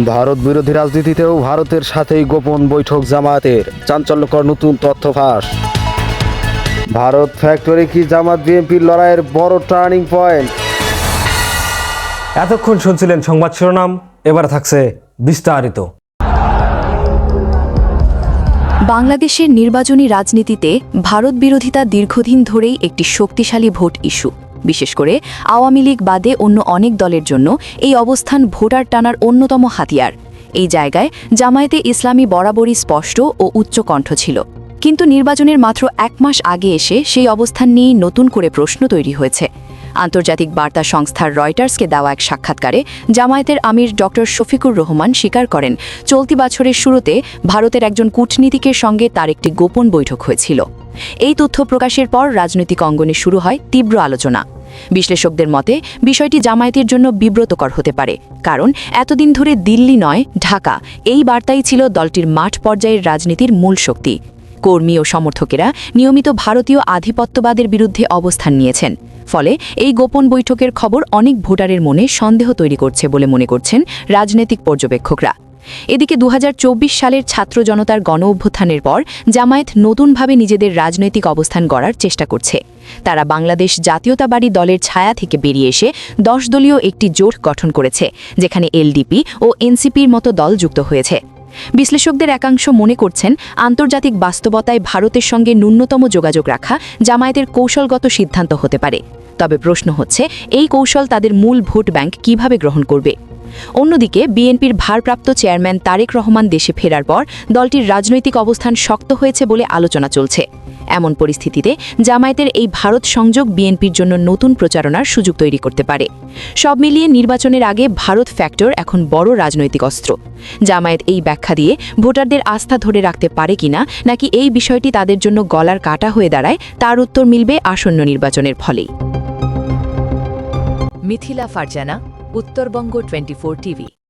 ভারত বিরোধী রাজনীতিতেও ভারতের সাথেই গোপন বৈঠক জামায়াতের, চাঞ্চল্যকর নতুন তথ্য ফাঁস। ভারত ফ্যাক্টরি কি জামাত বিএনপির লড়াইয়ের বড় টার্নিং পয়েন্ট? এতক্ষণ শুনছিলেন সংবাদ শিরোনাম, এবার থাকছে বিস্তারিত। বাংলাদেশের নির্বাচনী রাজনীতিতে ভারত বিরোধিতা দীর্ঘদিন ধরেই একটি শক্তিশালী ভোট ইস্যু। বিশেষ করে আওয়ামী লীগ বাদে অন্য অনেক দলের জন্য এই অবস্থান ভোটার টানার অন্যতম হাতিয়ার। এই জায়গায় জামায়াতে ইসলামী বরাবরই স্পষ্ট ও উচ্চকণ্ঠ ছিল। কিন্তু নির্বাচনের মাত্র এক মাস আগে এসে সেই অবস্থান নিয়েই নতুন করে প্রশ্ন তৈরি হয়েছে। আন্তর্জাতিক বার্তা সংস্থার রয়টার্সকে দেওয়া এক সাক্ষাৎকারে জামায়াতের আমির ডক্টর শফিকুর রহমান স্বীকার করেন, চলতি বছরের শুরুতে ভারতের একজন কূটনীতিকের সঙ্গে তার একটি গোপন বৈঠক হয়েছিল। এই তথ্য প্রকাশের পর রাজনৈতিক অঙ্গনে শুরু হয় তীব্র আলোচনা। বিশ্লেষকদের মতে বিষয়টি জামায়াতের জন্য বিব্রতকর হতে পারে, কারণ এতদিন ধরে দিল্লি নয় ঢাকা, এই বার্তাই ছিল দলটির মাঠ পর্যায়ের রাজনীতির মূল শক্তি। কর্মী ও সমর্থকেরা নিয়মিত ভারতীয় আধিপত্যবাদের বিরুদ্ধে অবস্থান নিয়েছেন। ফলে এই গোপন বৈঠকের খবর অনেক ভোটারের মনে সন্দেহ তৈরি করছে বলে মনে করছেন রাজনৈতিক পর্যবেক্ষকরা। এদিকে ২০২৪ সালের ছাত্র জনতার গণ অভ্যুত্থানের পর জামায়াত নতুনভাবে নিজেদের রাজনৈতিক অবস্থান গড়ার চেষ্টা করছে। তারা বাংলাদেশ জাতীয়তাবাদী দলের ছায়া থেকে বেরিয়ে এসে ১০ দলীয় একটি জোট গঠন করেছে, যেখানে এলডিপি ও এনসিপির মতো দল যুক্ত হয়েছে। বিশ্লেষকদের একাংশ মনে করছেন, আন্তর্জাতিক বাস্তবতায় ভারতের সঙ্গে ন্যূনতম যোগাযোগ রাখা জামায়াতের কৌশলগত সিদ্ধান্ত হতে পারে। তবে প্রশ্ন হচ্ছে, এই কৌশল তাদের মূল ভোট ব্যাংক কিভাবে গ্রহণ করবে? অন্যদিকে বিএনপির ভারপ্রাপ্ত চেয়ারম্যান তারেক রহমান দেশে ফেরার পর দলটির রাজনৈতিক অবস্থান শক্ত হয়েছে বলে আলোচনা চলছে। এমন পরিস্থিতিতে জামায়াতের এই ভারত সংযোগ বিএনপির জন্য নতুন প্রচারণার সুযোগ তৈরি করতে পারে। সব মিলিয়ে নির্বাচনের আগে ভারত ফ্যাক্টর এখন বড় রাজনৈতিক অস্ত্র। জামায়াত এই ব্যাখ্যা দিয়ে ভোটারদের আস্থা ধরে রাখতে পারে কিনা, নাকি এই বিষয়টি তাদের জন্য গলার কাটা হয়ে দাঁড়ায়, তার উত্তর মিলবে আসন্ন নির্বাচনের ফলেই। মিথিলা ফারজানা, উত্তরবঙ্গ 24 টিভি।